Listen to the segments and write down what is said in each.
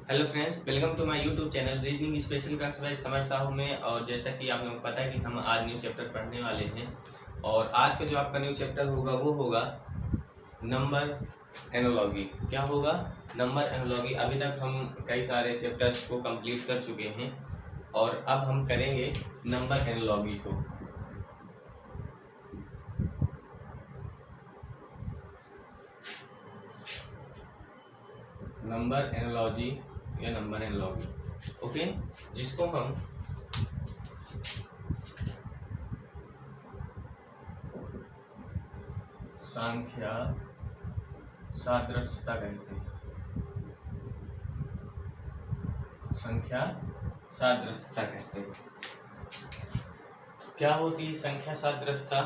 Hello friends, welcome to my YouTube channel reasoning special class by Samar Sahu में। और जैसा कि आप लोगों को पता है कि हम आज न्यू चैप्टर पढ़ने वाले हैं। और आज का जो आपका न्यू चैप्टर होगा वो होगा नंबर एनालॉजी। क्या होगा? Number analogy. अभी तक हम कई सारे चैप्टर्स को कंप्लीट कर चुके हैं और अब हम करेंगे नंबर एनालॉजी को। नंबर एनालॉजी या नंबर एनालॉजी, ओके, जिसको हम संख्या सादृश्यता कहते हैं। संख्या सादृश्यता कहते हैं। क्या होती है संख्या सादृश्यता?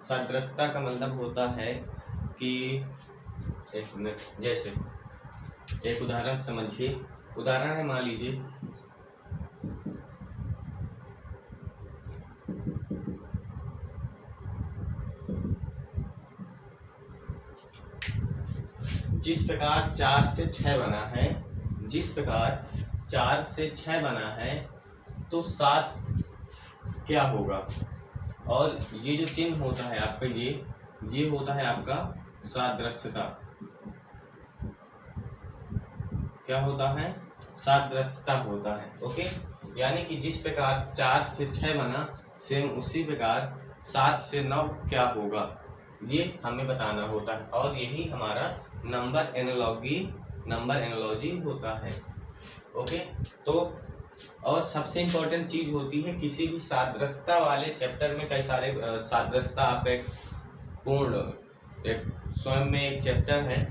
सादृश्यता का मतलब होता है कि एक मिनट, जैसे एक उदाहरण समझिए। उदाहरण है, मान लीजिए 4 से 6 बना है, जिस प्रकार 4 से 6 बना है तो 7 क्या होगा? और ये जो चिन्ह होता है आपका, ये होता है आपका सादृश्यता। क्या होता है? सादृश्यता होता है। ओके, यानी कि जिस प्रकार 4 से 6 बना, सेम उसी प्रकार 7 से 9 क्या होगा, ये हमें बताना होता है। और यही हमारा नंबर एनालॉजी होता है। ओके, तो और सबसे इम्पोर्टेंट चीज होती है किसी भी सादृश्यता वाले चैप्टर में। कई सारे सादृश्यता आपका एक स्वयं में एक चैप्टर है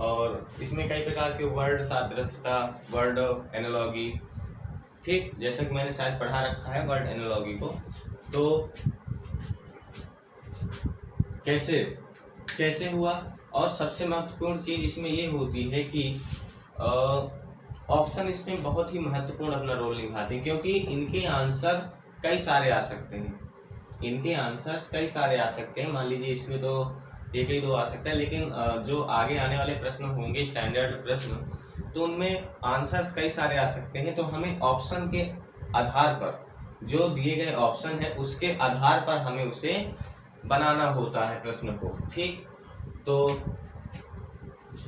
और इसमें कई प्रकार के वर्ड सादृश्यता, वर्ड एनालॉजी, ठीक, जैसा कि मैंने शायद पढ़ा रखा है वर्ड एनालॉजी को। तो कैसे हुआ? और सबसे महत्वपूर्ण चीज इसमें ये होती है कि ऑप्शन इसमें बहुत ही महत्वपूर्ण अपना रोल निभाते हैं, क्योंकि इनके आंसर कई सारे आ सकते हैं। इनके आंसर्स कई सारे आ सकते हैं। मान लीजिए इसमें तो एक ही दो आ सकता है, लेकिन जो आगे आने वाले प्रश्न होंगे स्टैंडर्ड प्रश्न, तो उनमें आंसर्स कई सारे आ सकते हैं। तो हमें ऑप्शन के आधार पर, जो दिए गए ऑप्शन है उसके आधार पर हमें उसे बनाना होता है प्रश्न को। ठीक, तो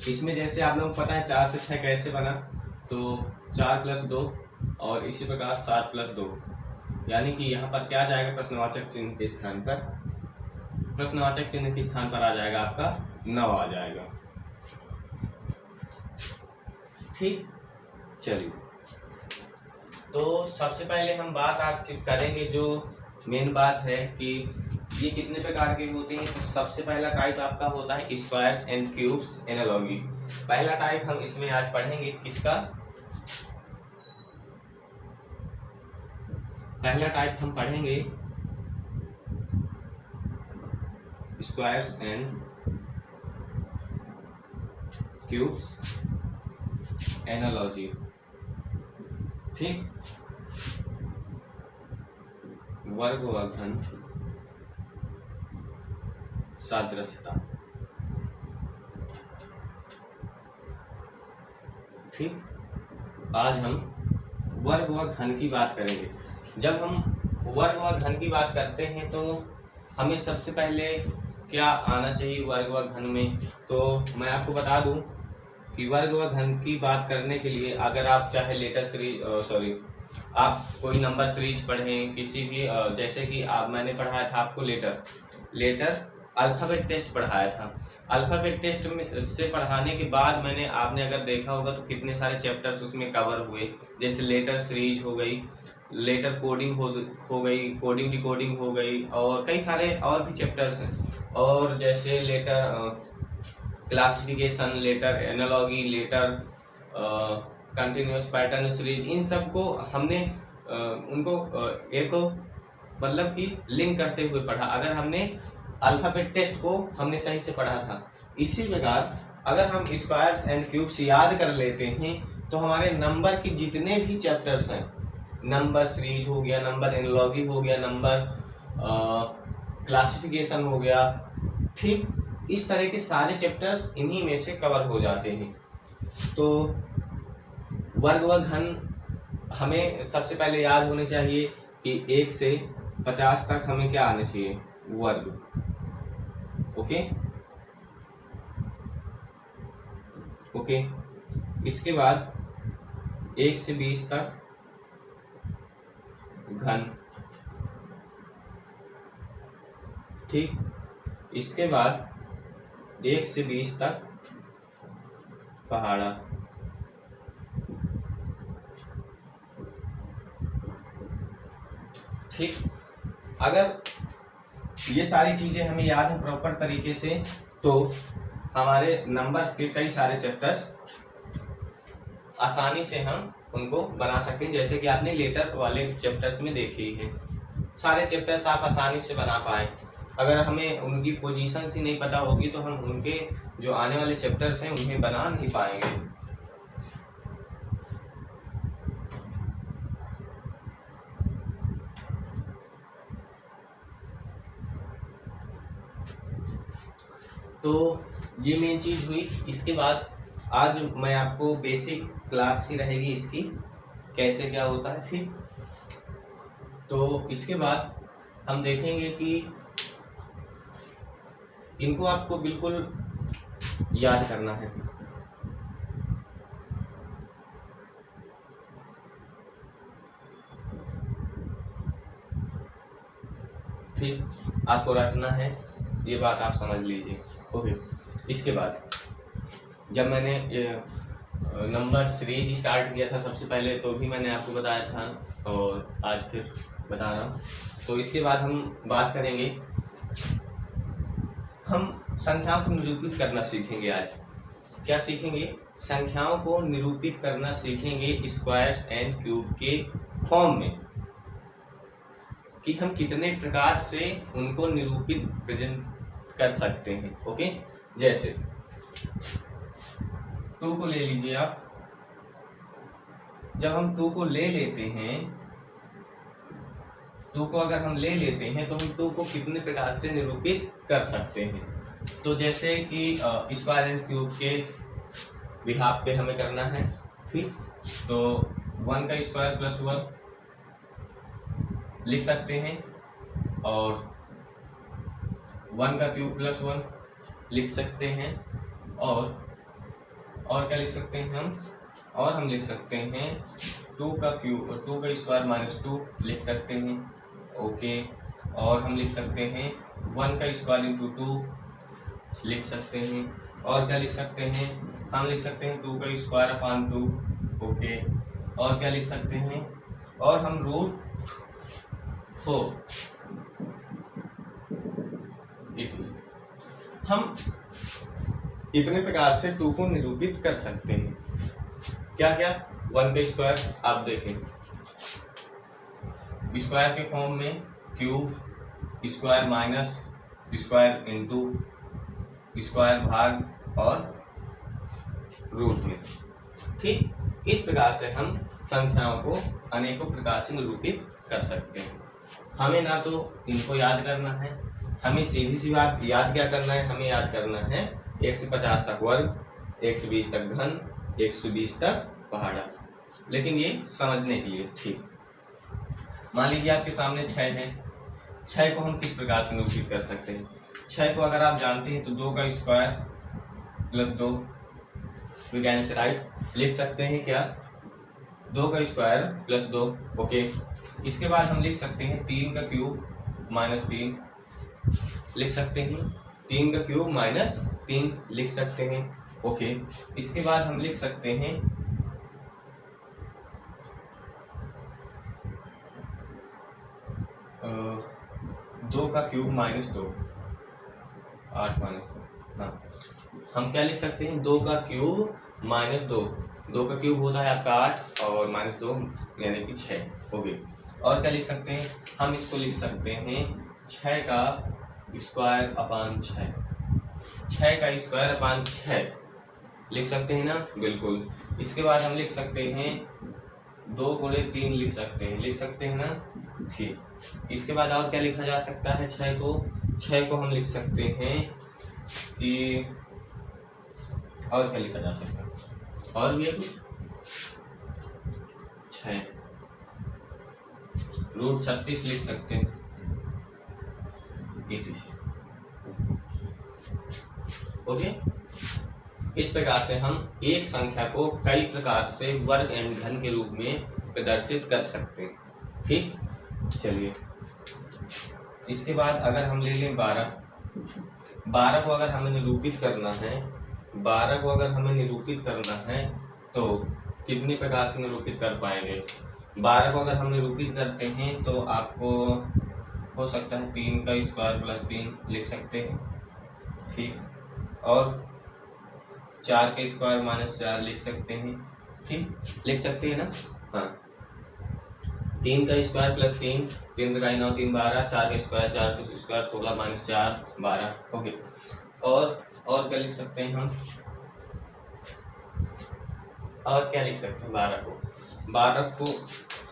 इसमें जैसे आप लोगों को पता है 4 से 6 कैसे बना, तो 4 + 2 और इसी प्रकार 7 + 2, यानी कि यहाँ पर क्या आ जाएगा? प्रश्नवाचक चिन्ह के स्थान पर, प्रश्नवाचक चिन्ह के स्थान पर आ जाएगा आपका 9 आ जाएगा। ठीक, चलिए, तो सबसे पहले हम बात आज करेंगे, जो मेन बात है कि ये कितने प्रकार के होते हैं। तो सबसे पहला टाइप आपका होता है स्क्वायर्स एंड क्यूब्स एनालॉजी। पहला टाइप हम इसमें आज पढ़ेंगे किसका? पहला टाइप हम पढ़ेंगे स्क्वायर्स एंड क्यूब्स एनालॉजी। ठीक, वर्ग व घन सादृश्यता। ठीक, आज हम वर्ग व घन की बात करेंगे। जब हम वर्ग व घन की बात करते हैं तो हमें सबसे पहले क्या आना चाहिए वर्ग व घन में? तो मैं आपको बता दूं कि वर्ग व घन की बात करने के लिए अगर आप चाहे लेटर सीरीज आप कोई नंबर सीरीज पढ़ें, किसी भी जैसे कि मैंने पढ़ाया था आपको लेटर अल्फ़ाबेट टेस्ट पढ़ाया था। अल्फ़ाबेट टेस्ट में से पढ़ाने के बाद आपने अगर देखा होगा तो कितने सारे चैप्टर्स उसमें कवर हुए। जैसे लेटर सीरीज हो गई, लेटर कोडिंग हो गई, कोडिंग डिकोडिंग हो गई, और कई सारे और भी चैप्टर्स हैं। और जैसे letter classification, letter analogy, letter continuous pattern series, इन सब को हमने उनको एक मतलब कि लिंक करते हुए पढ़ा, अगर हमने अल्फ़ाबेट टेस्ट को हमने सही से पढ़ा था। इसी प्रकार अगर हम स्क्वायर्स एंड क्यूब्स याद कर लेते हैं तो हमारे नंबर के जितने भी चैप्टर्स हैं, नंबर सीरीज हो गया, नंबर एनालॉजी हो गया, नंबर क्लासिफिकेशन हो गया, ठीक, इस तरह के सारे चैप्टर्स इन्हीं में से कवर हो जाते हैं। तो वर्ग व घन हमें सबसे पहले याद होने चाहिए कि 1 से 50 तक हमें क्या आना चाहिए, वर्ग। Okay okay. इसके बाद 1 से 20 तक घन, ठीक। इसके बाद 1 से 20 तक पहाड़ा, ठीक। अगर ये सारी चीजें हमें याद है प्रॉपर तरीके से तो हमारे नंबर्स के कई सारे चैप्टर्स आसानी से हम उनको बना सकते हैं, जैसे कि आपने लेटर वाले चैप्टर्स में देखे ही हैं। सारे चैप्टर्स आप आसानी से बना पाए। अगर हमें उनकी पोजीशन ही नहीं पता होगी तो हम उनके जो आने वाले चैप्टर्स हैं उन्हें बना नहीं पाएंगे। तो ये मेन चीज हुई। इसके बाद आज मैं आपको बेसिक क्लास ही रहेगी इसकी, कैसे क्या होता है, ठीक। तो इसके बाद हम देखेंगे कि इनको आपको बिल्कुल याद करना है। ठीक, आपको रखना है, ये बात आप समझ लीजिए। ओके। इसके बाद जब मैंने नंबर सीरीज स्टार्ट किया था सबसे पहले, तो भी मैंने आपको बताया था और आज फिर बता रहा हूँ। तो इसके बाद हम बात करेंगे, हम संख्याओं को निरूपित करना सीखेंगे। आज क्या सीखेंगे? संख्याओं को निरूपित करना सीखेंगे स्क्वायर्स एंड क्यूब के फॉर्म में, कि हम कितने प्रकार से उनको निरूपित प्रेजेंट कर सकते हैं। ओके, जैसे 2 को ले लीजिए आप। जब हम 2 को ले लेते हैं, 2 को अगर हम ले लेते हैं तो हम 2 को कितने प्रकार से निरूपित कर सकते हैं। तो जैसे कि स्क्वायर एंड क्यूब के बिहाफ पे हमें करना है, ठीक। तो 1 का स्क्वायर प्लस 1 लिख सकते हैं, और 1 का क्यूब प्लस 1 लिख सकते हैं, और क्या लिख सकते हैं हम, और हम लिख सकते हैं 2 का क्यूब, 2 का स्क्वायर माइनस 2 लिख सकते हैं। ओके, और हम लिख सकते हैं 1 का स्क्वायर इंटू 2 लिख सकते हैं, और क्या लिख सकते हैं, हम लिख सकते हैं 2 का स्क्वायर अपॉन 2। ओके, और क्या लिख सकते हैं, और हम √4 हम इतने प्रकार से 2 को निरूपित कर सकते हैं। क्या क्या? 1 का स्क्वायर आप देखें, स्क्वायर के फॉर्म में cube, square minus square into square भाग और रूट में, ठीक। इस प्रकार से हम संख्याओं को अनेकों प्रकार से निरूपित कर सकते हैं। हमें ना तो इनको याद करना है, हमें सीधी सी बात याद क्या करना है, हमें याद करना है 1 से 50 तक वर्ग, 1 से 20 तक घन, 1 से 20 तक पहाड़ा। लेकिन ये समझने के लिए, ठीक। मान लीजिए आपके सामने 6 है, 6 को हम किस प्रकार से निरूपित कर सकते हैं? 6 को अगर आप जानते हैं तो 2 का square plus 2 we can say write लिख सकते हैं। क्या? 2 का स्क्वायर प्लस 2। ओके, इसके बाद हम लिख सकते हैं 3 का क्यूब माइनस 3 लिख सकते हैं, 3 का क्यूब माइनस 3 लिख सकते हैं। ओके, इसके बाद हम लिख सकते हैं 2 का क्यूब माइनस 2, 8 माइनस 2। हाँ, हम क्या लिख सकते हैं? 2 का क्यूब माइनस 2, 2 का क्यूब होता है आपका 8 और माइनस 2 यानी कि 6। ओके, और क्या लिख सकते हैं? हम इसको लिख सकते हैं 6 का स्क्वायर अपान 6, 6 का स्क्वायर अपान 6 लिख सकते हैं ना? बिल्कुल। इसके बाद हम लिख सकते हैं 2 गुणे 3 लिख सकते हैं ना? ठीक। इसके बाद और क्या लिखा जा सकता है? 6 को हम लिख सकते हैं कि, और क्या लिखा जा सकता है? और भी है कुछ? 6 रूट 36 लिख सकते हैं etc। ओके, इस प्रकार से हम एक संख्या को कई प्रकार से वर्ग एंड घन के रूप में प्रदर्शित कर सकते हैं। ठीक, चलिए इसके बाद अगर हम ले लें 12 को अगर हमें निरूपित करना है, 12 को अगर हमें निरूपित करना है तो कितने प्रकार से निरूपित कर पाएंगे। 12 को अगर हम निरूपित करते हैं तो आपको हो सकता है 3 का स्क्वायर प्लस 3 लिख सकते हैं। ठीक, और 4 का स्क्वायर माइनस 4 लिख सकते हैं। ठीक, लिख सकते हैं ना। हाँ, 3 का स्क्वायर प्लस 3, 3 3 9 3 12, 4 का स्क्वायर 4 का स्क्वायर 16 माइनस 4 12। ओके, और क्या लिख सकते हैं हम, और क्या लिख सकते हैं। 12 को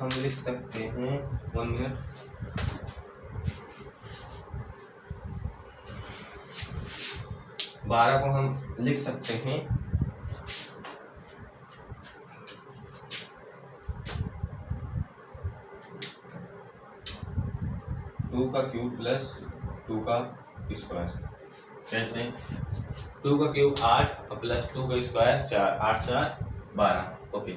हम लिख सकते हैं 1 मिनट। 12 को हम लिख सकते हैं 2 का क्यूब प्लस 2 का स्क्वायर। कैसे, 2 का क्यूब 8 प्लस 2 का स्क्वायर 4, 8 4 12। ओके,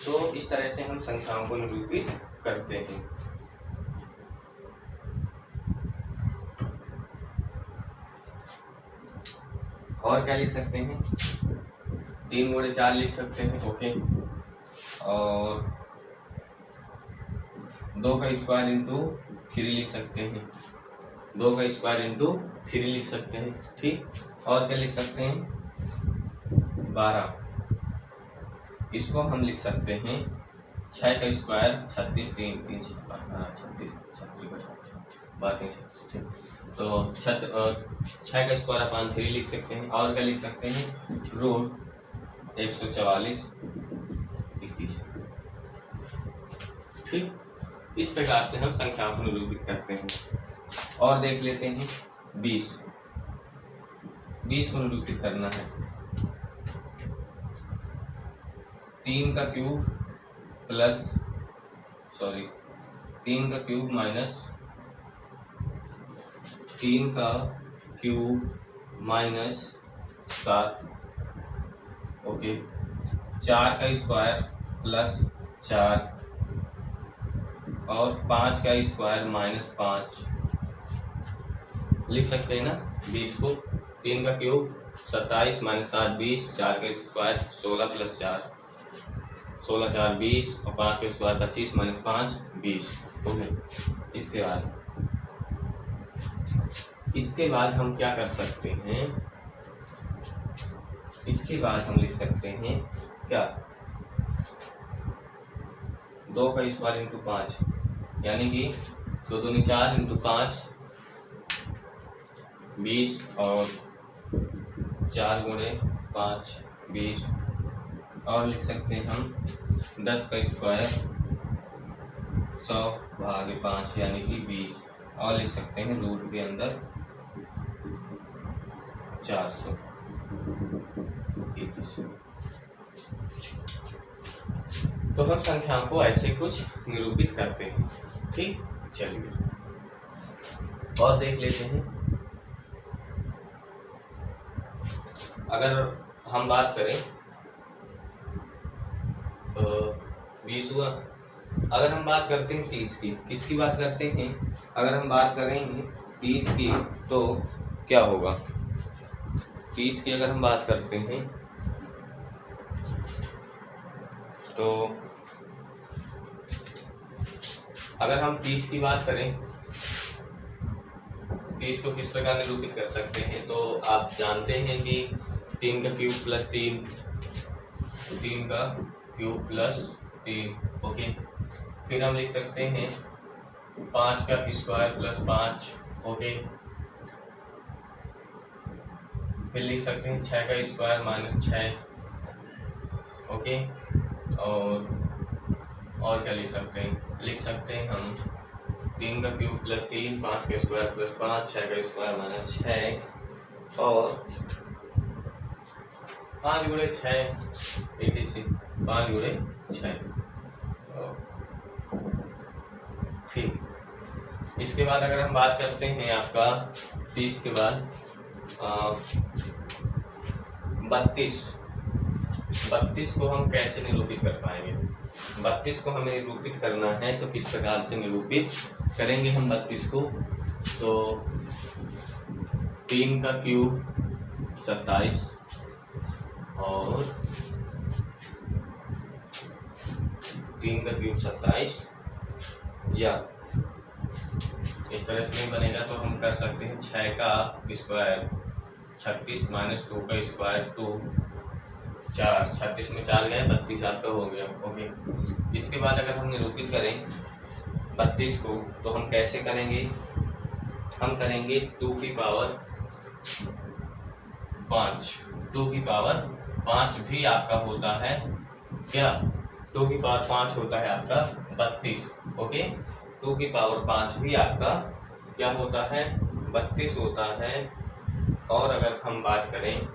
तो इस तरह से हम संख्याओं को निरूपित करते हैं। और क्या लिख सकते हैं, 3 गुणे 4 लिख सकते हैं। ओके, और 2 का स्क्वायर इंटू 3 लिख सकते हैं। 2 का स्क्वायर इंटू 3 लिख सकते हैं। ठीक, और क्या लिख सकते हैं, 12, इसको हम लिख सकते हैं 6 का स्क्वायर 36, 3 3 36 बात नहीं 36। ठीक, तो 6 का स्क्वायर अपान 3 लिख सकते हैं। और क्या लिख सकते हैं, रूट 144 21। ठीक, इस प्रकार से हम संख्याओं को निरूपित करते हैं। और देख लेते हैं 20 को निरूपित करना है। 3 का क्यूब प्लस 3 का क्यूब माइनस 3 का क्यूब माइनस 7। ओके, 4 का स्क्वायर प्लस 4 और 5 का स्क्वायर माइनस 5 लिख सकते हैं ना। 20 को 3 का क्यूब 27 माइनस 7 20, 4 का स्क्वायर 16 प्लस 4 16 4 20 और 5 का स्क्वायर 25 माइनस 5 20। ओके, इसके बाद हम क्या कर सकते हैं, इसके बाद हम लिख सकते हैं क्या, 2 का स्क्वायर इंटू 5 यानी कि 2 दूनी 4 इंटू 5 20 और 4 गुणे 5 20। और लिख सकते हैं हम 10 का स्क्वायर 100 भागे 5 यानी कि 20। और लिख सकते हैं रूट के अंदर 400 21। तो हम संख्याओं को ऐसे कुछ निरूपित करते हैं। ठीक, चलिए और देख लेते हैं। अगर हम बात करें 20 हुआ, अगर हम बात करते हैं 30 की, किसकी बात करते हैं, अगर हम बात करेंगे 30 की तो क्या होगा। 30 की अगर हम बात करते हैं तो अगर हम 30 की बात करें, 30 को किस प्रकार निरूपित कर सकते हैं, तो आप जानते हैं कि 3 का क्यूब प्लस 3, 3 का क्यूब प्लस 3। ओके, फिर हम लिख सकते हैं 5 का स्क्वायर प्लस 5। ओके, फिर लिख सकते हैं 6 का स्क्वायर माइनस 6। ओके, और क्या लिख सकते हैं, लिख सकते हैं हम 3 का क्यूब प्लस 3, 5 का स्क्वायर प्लस 5, 6 का स्क्वायर माइनस 6 और 5 गुणे 6 etc। 5 गुणे 6। ठीक। इसके बाद अगर हम बात करते हैं आपका 30 के बाद 32 को हम कैसे निरूपित कर पाएंगे? 32 को हमें निरूपित करना है तो किस प्रकार से निरूपित करेंगे हम 32 को? तो 3 का क्यूब 27 और 3 का क्यूब 27, या इस तरह से नहीं बनेगा तो हम कर सकते हैं 6 का स्क्वायर 36 माइनस 2 का स्क्वायर 2, 4, 36 में 4 गए 32 आपका हो गया। ओके। इसके बाद अगर हम निरूपित करें 32 को तो हम कैसे करेंगे? हम करेंगे 2 की पावर 5। 2 की पावर 5 भी आपका होता है क्या? 2 की पावर 5 होता है आपका 32। ओके। 2 की पावर 5 भी आपका क्या होता है? 32 होता है। और अगर हम बात करें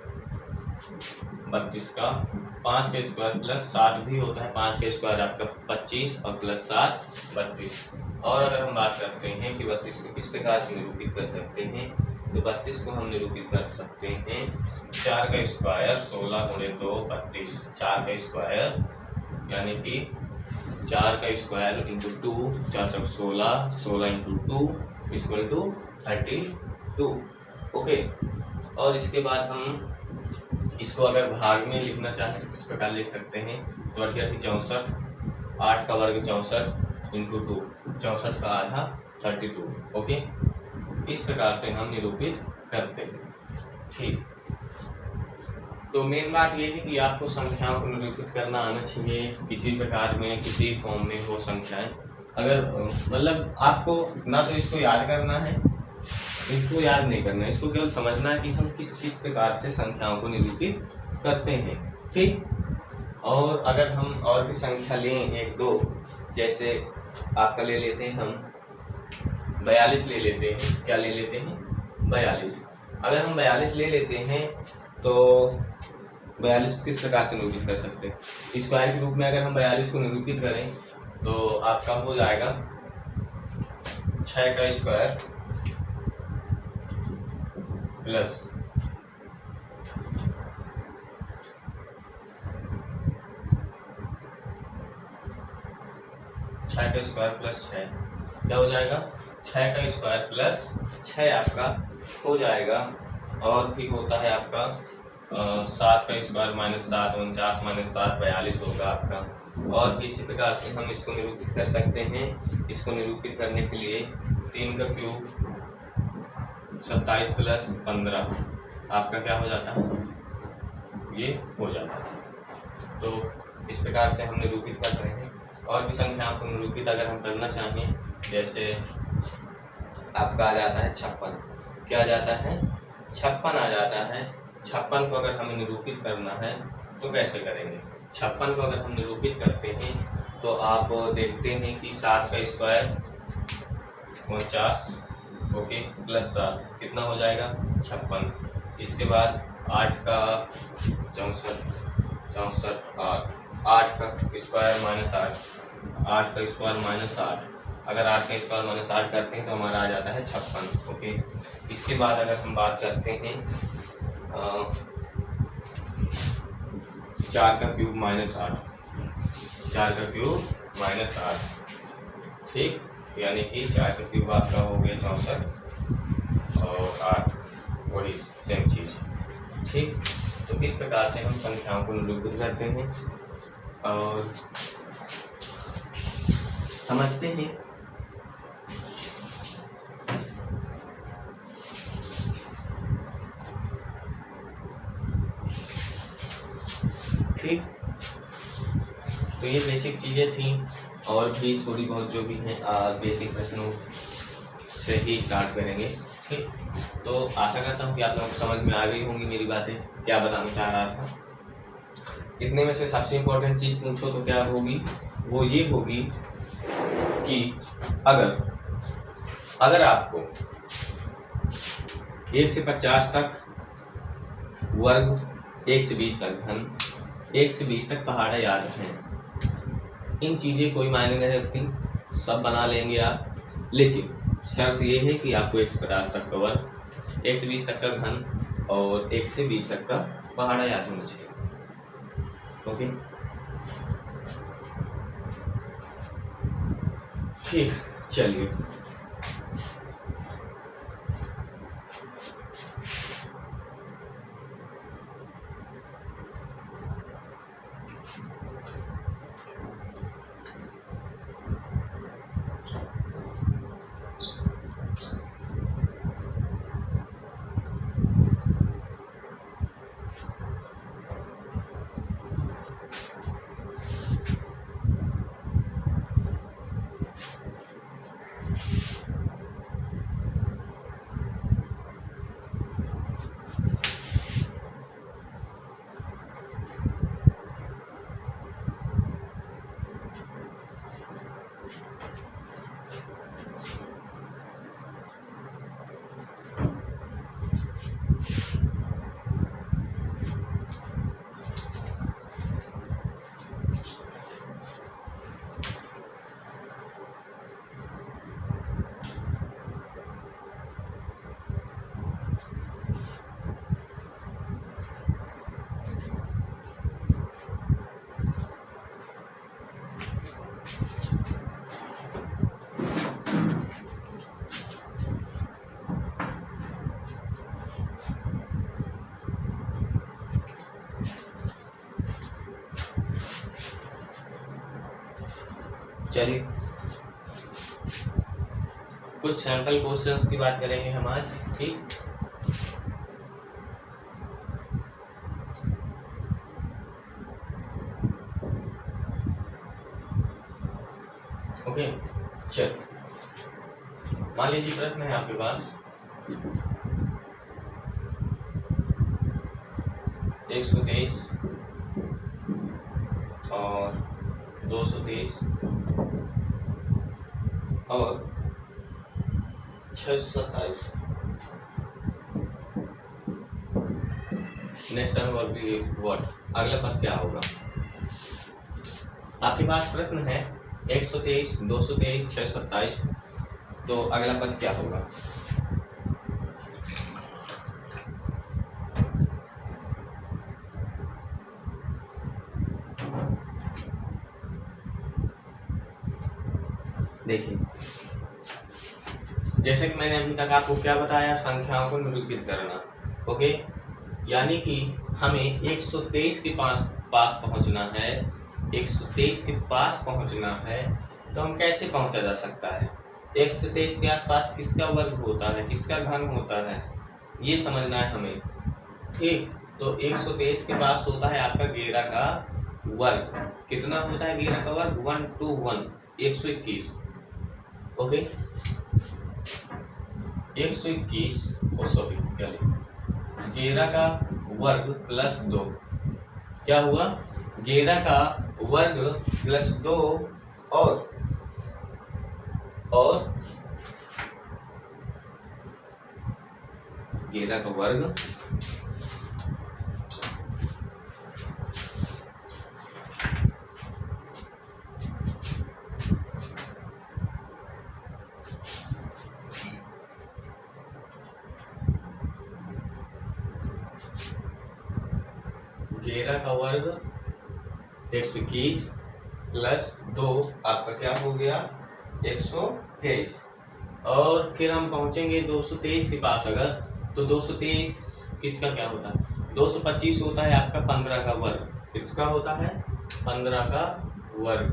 32 का 5 का स्क्वायर प्लस 7 भी होता है। 5 का स्क्वायर आपका 25 और प्लस 7 32। और अगर हम बात करते हैं कि 32 को किस प्रकार से निरूपित कर सकते हैं, तो 32 को हम निरूपित कर सकते हैं 4 का स्क्वायर 16 गुणे 2 32। 4 का स्क्वायर यानी कि 4 का स्क्वायर इंटू 2, 4 चौक 16, 16 इंटू 2 इक्वल टू 32। ओके। और इसके बाद हम इसको अगर भाग में लिखना चाहें तो किस प्रकार लिख सकते हैं? तो 8 64, 8 का वर्ग 64 इंटू 2, 64 का आधा 32। ओके। इस प्रकार से हम निरूपित करते हैं। ठीक। तो मेन बात ये है कि आपको संख्याओं को निरूपित करना आना चाहिए, किसी प्रकार में किसी फॉर्म में हो संख्याएं। अगर मतलब आपको ना तो इसको याद करना है, इसको याद नहीं करना है, इसको केवल समझना है कि हम किस किस प्रकार से संख्याओं को निरूपित करते हैं। ठीक। और अगर हम और भी संख्या लें 1 2, जैसे आपका ले लेते हैं हम 42 ले लेते हैं। क्या ले लेते हैं? 42। अगर हम 42 ले लेते हैं तो 42 को किस प्रकार से निरूपित कर सकते हैं? स्क्वायर के रूप में अगर हम 42 को निरूपित करें तो आपका हो जाएगा 6 का स्क्वायर प्लस 6 का स्क्वायर प्लस 6 क्या हो जाएगा? 6 का स्क्वायर प्लस 6 आपका हो जाएगा। और भी होता है आपका 7 का स्क्वायर माइनस 7 49 माइनस 7 42 होगा आपका। और भी इसी प्रकार से हम इसको निरूपित कर सकते हैं। इसको निरूपित करने के लिए 3 का क्यूब 27 प्लस 15 आपका क्या हो जाता है? ये हो जाता है। तो इस प्रकार से हम निरूपित कर रहे हैं। और भी संख्याओं को निरूपित अगर हम करना चाहें, जैसे आपका आ जाता है 56। क्या आ जाता है? 56 आ जाता है। 56 को अगर हमें निरूपित करना है तो कैसे करेंगे? 56 को अगर हम निरूपित करते हैं तो आप देखते हैं कि 7 का स्क्वायर 49 ओके प्लस 7 कितना हो जाएगा? 56। इसके बाद 8 का 64 8 का स्क्वायर माइनस 8 का स्क्वायर माइनस 8। अगर 8 का स्क्वायर माइनस 8 करते हैं तो हमारा आ जाता है 56। ओके। इसके बाद अगर हम बात करते हैं 4 का क्यूब माइनस 8, 4 का क्यूब माइनस 8। ठीक। यानी कि 4 का क्यूब आपका हो गया 64 और 8 वही सेम चीज़। ठीक। तो इस प्रकार से हम संख्याओं को निरूपित करते हैं और समझते हैं। ठीक। तो ये बेसिक चीज़ें थी और भी थोड़ी बहुत जो भी हैं बेसिक प्रश्नों से ही स्टार्ट करेंगे। ठीक। तो आशा करता हूँ कि आप लोगों को समझ में आ गई होंगी मेरी बातें, क्या बताना चाह रहा था। इतने में से सबसे इम्पोर्टेंट चीज़ पूछो तो क्या होगी? वो ये होगी कि अगर आपको 1 से 50 तक वर्ग, 1 से 20 तक घन, 1 से 20 तक पहाड़ा याद हैं इन चीज़ें कोई मायने नहीं रखती, सब बना लेंगे आप, लेकिन शर्त ये है कि आपको 150 तक का वर्ग, 1 से 20 तक का घन और 1 से 20 तक का पहाड़ा याद होना चाहिए। ओके, ठीक, चलिए कुछ सैंपल क्वेश्चंस की बात करेंगे हम आज। ठीक, ओके, चल मान लीजिए प्रश्न है आपके पास 123 और 223 और 627। नेक्स्ट टाइम और भी व्हाट, अगला पद क्या होगा? आपके पास प्रश्न है 123, 223, 627, तो अगला पद क्या होगा? देखिए, जैसे कि मैंने अभी तक आपको क्या बताया, संख्याओं को निरूपित करना। ओके, यानी कि हमें 123 के पास पहुंचना है, 123 के पास पहुंचना है, तो हम कैसे पहुंचा जा सकता है? 123 के आसपास किसका वर्ग होता है, किसका घन होता है, ये समझना है हमें। ठीक, तो 123 के पास होता है आपका 11 का वर्ग। कितना होता है 11 का वर्ग? 121, 121। ओके, 121, सॉरी क्या लिखा, 11 का वर्ग प्लस 2, क्या हुआ? 11 का वर्ग प्लस 2 और 11 का वर्ग का वर्ग 121 प्लस 2 आपका क्या हो गया? 123। और फिर हम पहुंचेंगे 223 के पास अगर, तो 223 किसका क्या होता है? 225 होता है आपका 15 का वर्ग। किसका होता है? 15 का वर्ग।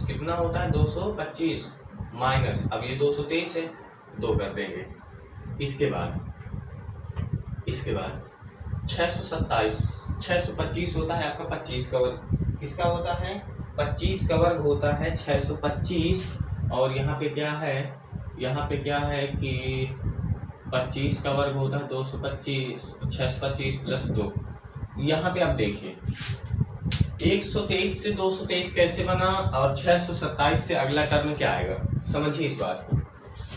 कितना होता है? 225 माइनस, अब ये 223 है, 2 कर देंगे। इसके बाद 627, 625 होता है आपका 25 का वर्ग। किसका होता है? 25 का वर्ग होता है 625। और यहाँ पे क्या है? यहाँ पे क्या है कि 25 का वर्ग होता है 225, 625 प्लस 2। यहाँ पे आप देखिए 123 से 223 कैसे बना और 627 से अगला टर्म क्या आएगा, समझिए इस बात को।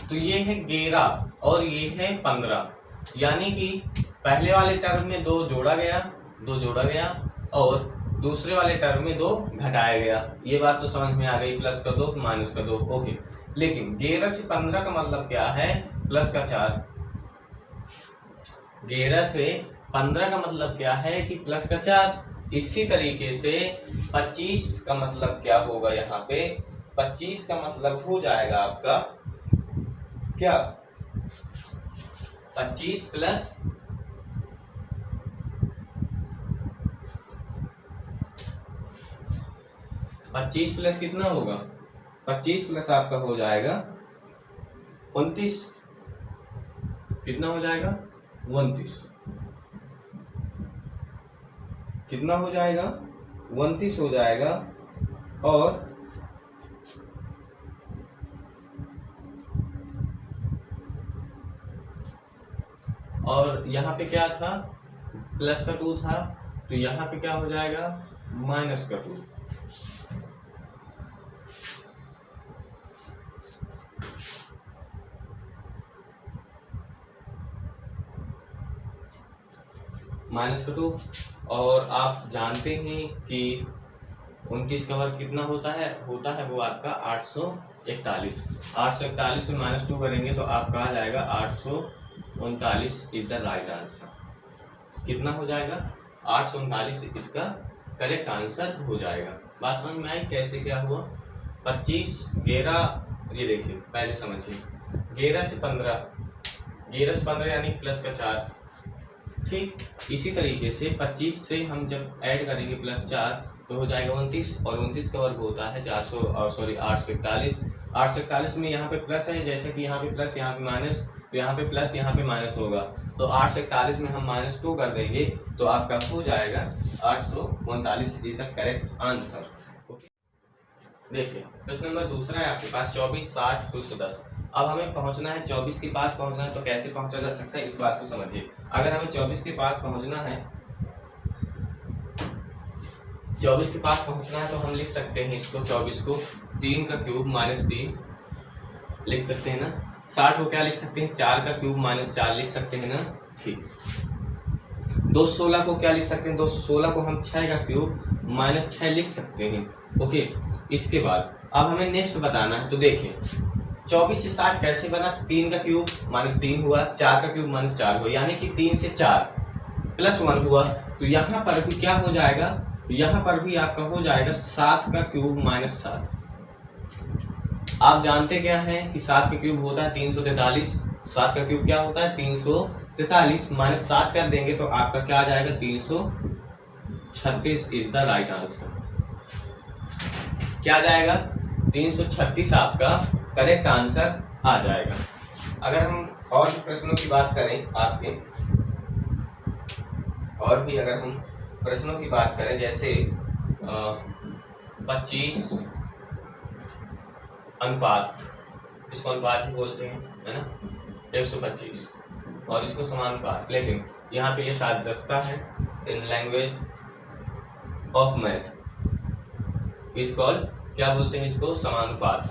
तो ये है 11 और ये है 15, यानी कि पहले वाले टर्म में 2 जोड़ा गया और दूसरे वाले टर्म में 2 घटाया गया, ये बात तो समझ में आ गई, प्लस का 2 माइनस का 2, ओके। लेकिन 11 से 15 का मतलब क्या है, प्लस का 4। 11 से 15 का मतलब क्या है कि प्लस का 4। इसी तरीके से 25 का मतलब क्या होगा, यहाँ पे 25 का मतलब हो जाएगा आपका क्या, 25 प्लस 25 प्लस कितना होगा, 25 प्लस आपका हो जाएगा 29। कितना हो जाएगा, 29। कितना हो जाएगा, 29 हो जाएगा। और यहाँ पे क्या था, प्लस का 2 था, तो यहाँ पे क्या हो जाएगा, माइनस का 2। माइनस का 2। और आप जानते हैं कि 29 का वर्ग कितना होता है वो आपका 841। 841 में -2 करेंगे तो आपका आ जाएगा 839 इज द राइट आंसर। कितना हो जाएगा, 839 इसका करेक्ट आंसर हो जाएगा। बात समझ में आई कैसे क्या हुआ। 25 11, ये देखिए पहले समझिए, 11 से 15 यानी प्लस का 4, ठीक। इसी तरीके से 25 से हम जब ऐड करेंगे प्लस 4 तो हो जाएगा 29, और 29 का वर्ग होता है 841। 841 में यहाँ पे प्लस है, जैसे कि यहाँ पे प्लस यहाँ पे माइनस, तो यहाँ पे प्लस यहाँ पे माइनस होगा, तो 841 में हम -2 कर देंगे तो आपका हो जाएगा 839 इज द करेक्ट आंसर। देखिए प्रश्न नंबर दूसरा है आपके पास 24 60 210। अब हमें पहुंचना है 24 के पास पहुंचना है, तो कैसे पहुंचा जा सकता है इस बात को समझिए। अगर हमें 24 के पास पहुंचना है, 24 के पास पहुंचना है तो हम लिख सकते हैं इसको 24 को 3 का क्यूब -3 लिख सकते हैं ना। 60 को क्या लिख सकते हैं, 4 का क्यूब -4 लिख सकते हैं ना, ठीक। 216 को क्या लिख सकते हैं, 216 को हम 6 का क्यूब -6 लिख सकते हैं, ओके। इसके बाद अब हमें नेक्स्ट बताना है, तो देखिए 24 से 60 कैसे बना, 3 का क्यूब -3 हुआ, 4 का क्यूब -4 हुआ, यानी कि 3 से 4 +1 हुआ, तो यहाँ पर भी क्या हो जाएगा, यहाँ पर भी आपका हो जाएगा 7 का क्यूब -7। आप जानते क्या है कि 7 का क्यूब होता है 343, 7 का क्यूब क्या होता है 343, -7 कर देंगे तो आपका क्या आ जाएगा 336 इज द राइट आंसर। क्या आ जाएगा, 336 आपका करेक्ट आंसर आ जाएगा। अगर हम और भी प्रश्नों की बात करें आपके, और भी अगर हम प्रश्नों की बात करें, जैसे 25 अनुपात, इसको अनुपात ही बोलते हैं, है ना, 125, और इसको समानुपात, लेकिन यहाँ पे ये सादृश्यता है in language of math, is called, क्या बोलते हैं इसको, समानुपात,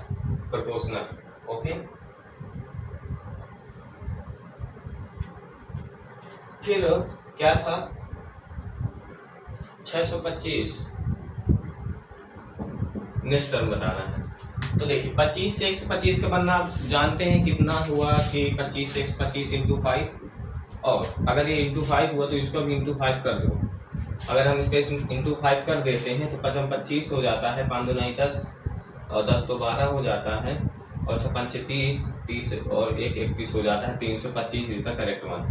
प्रोपोर्शनल, ओके। फिर क्या था 625 नेक्स्ट टर्म बताना है, तो देखिए 25 से 125 का बनना आप जानते हैं कितना हुआ कि 25 से 125 × 5, और अगर ये × 5 हुआ तो इसको भी × 5 कर दो। अगर हम इसके × 5 कर देते हैं तो 25 हो जाता है, 5 2 10, और 10 2 12 हो जाता है, और 6 5 30, 30 और 1 31 हो जाता है, 325 is the correct one,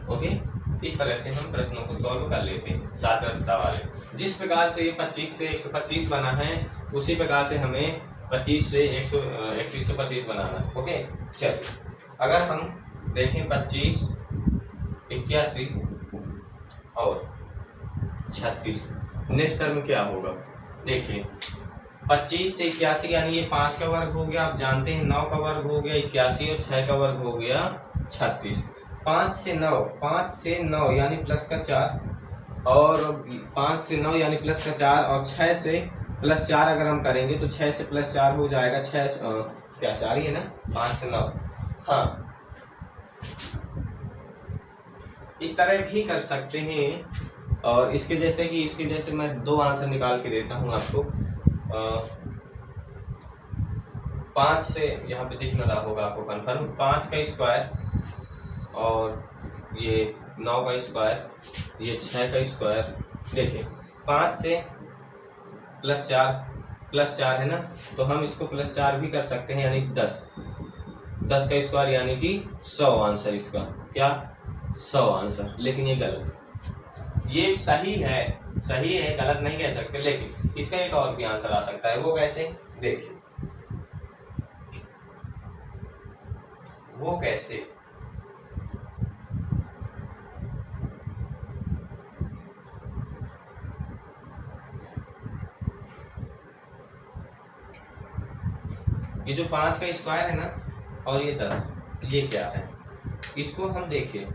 okay. इस तरह से हम प्रश्नों को सॉल्व कर लेते हैं सादृश्यता वाले। जिस प्रकार से ये 25 से 125 बना है उसी प्रकार से हमें 25 से 125 बनाना है, ओके। चलिए अगर हम देखें 25 81 और 36, नेक्स्ट टर्म क्या होगा, देखिए 25 से 81 यानी ये 5 का वर्ग हो गया, आप जानते हैं 9 का वर्ग हो गया 81, और 6 का वर्ग हो गया 36। 5 से 9 यानी प्लस का 4, और 5 से 9 यानी प्लस का 4, और 6 से प्लस 4 अगर हम करेंगे तो 6 से प्लस 4 हो जाएगा 6 क्या 4 ही है ना, 5 से 9, हाँ। इस तरह भी कर सकते हैं और इसके जैसे मैं 2 आंसर निकाल के देता हूँ आपको। 5 से यहाँ पे दिख ना रहा होगा आपको कन्फर्म, 5 का स्क्वायर और ये 9 का स्क्वायर, ये 6 का स्क्वायर। देखिए 5 से +4 है ना, तो हम इसको +4 भी कर सकते हैं, यानी 10 का स्क्वायर यानी कि 100 आंसर इसका। क्या 100 आंसर। लेकिन ये गलत, ये सही है गलत नहीं कह सकते, लेकिन इसका एक और भी आंसर आ सकता है। वो कैसे, देखिए वो कैसे, ये जो 5 का स्क्वायर है ना और ये 10, ये क्या है, इसको हम देखिए,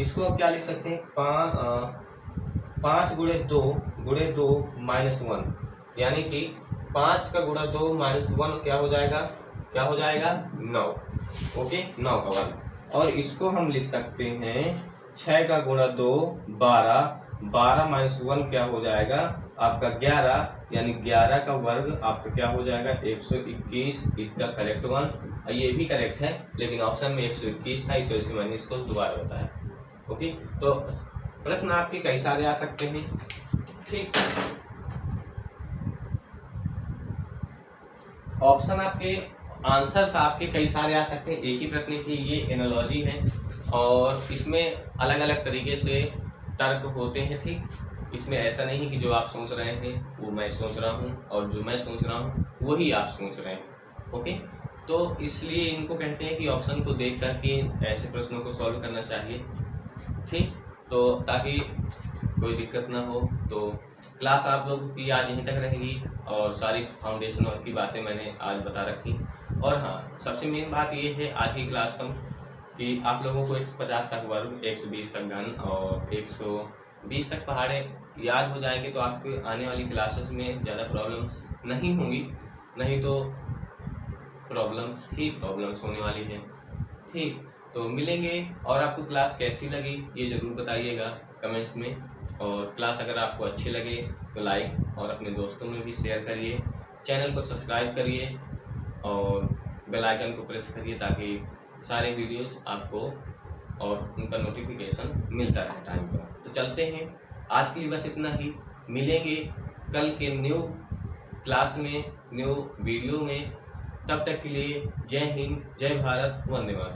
इसको अब क्या लिख सकते हैं, 5 गुणे 2 -1, यानी कि 5 का गुणा 2 -1 क्या हो जाएगा 9। ओके, 9 का वर्ग। और इसको हम लिख सकते हैं 6 का गुणा 2 12 -1 क्या हो जाएगा आपका 11, यानी 11 का वर्ग आपका क्या हो जाएगा 121। इसका करेक्ट वन, ये भी करेक्ट है, लेकिन ऑप्शन में 121 था, इस वजह से मैंने इसको दोबारा बताया। ओके, तो प्रश्न आपके कई सारे आ सकते हैं। ठीक, ऑप्शन आपके, आंसर्स आपके कई सारे आ सकते हैं एक ही प्रश्न की। ये एनालॉजी है और इसमें अलग अलग तरीके से तर्क होते हैं। ठीक, इसमें ऐसा नहीं है कि जो आप सोच रहे हैं वो मैं सोच रहा हूँ और जो मैं सोच रहा हूँ वही आप सोच रहे हैं। ओके, तो इसलिए इनको कहते हैं कि ऑप्शन को देख करके ऐसे प्रश्नों को सॉल्व करना चाहिए। ठीक, तो ताकि कोई दिक्कत ना हो। तो क्लास आप लोगों की आज यहीं तक रहेगी और सारी फाउंडेशन की बातें मैंने आज बता रखी। और हाँ, सबसे मेन बात ये है आज की क्लास का कि आप लोगों को 150 तक वर्ग, 120 तक घन और 120 तक पहाड़े याद हो जाएंगे, तो आपके आने वाली क्लासेस में ज़्यादा प्रॉब्लम्स नहीं होंगी, नहीं तो प्रॉब्लम्स होने वाली है। ठीक, तो मिलेंगे। और आपको क्लास कैसी लगी ये ज़रूर बताइएगा कमेंट्स में। और क्लास अगर आपको अच्छी लगे तो लाइक और अपने दोस्तों में भी शेयर करिए, चैनल को सब्सक्राइब करिए और बेल आइकन को प्रेस करिए ताकि सारे वीडियोज आपको और उनका नोटिफिकेशन मिलता रहे टाइम पर। तो चलते हैं, आज के लिए बस इतना ही। मिलेंगे कल के न्यू क्लास में, न्यू वीडियो में। तब तक के लिए जय हिंद, जय भारत, वंदे मातरम।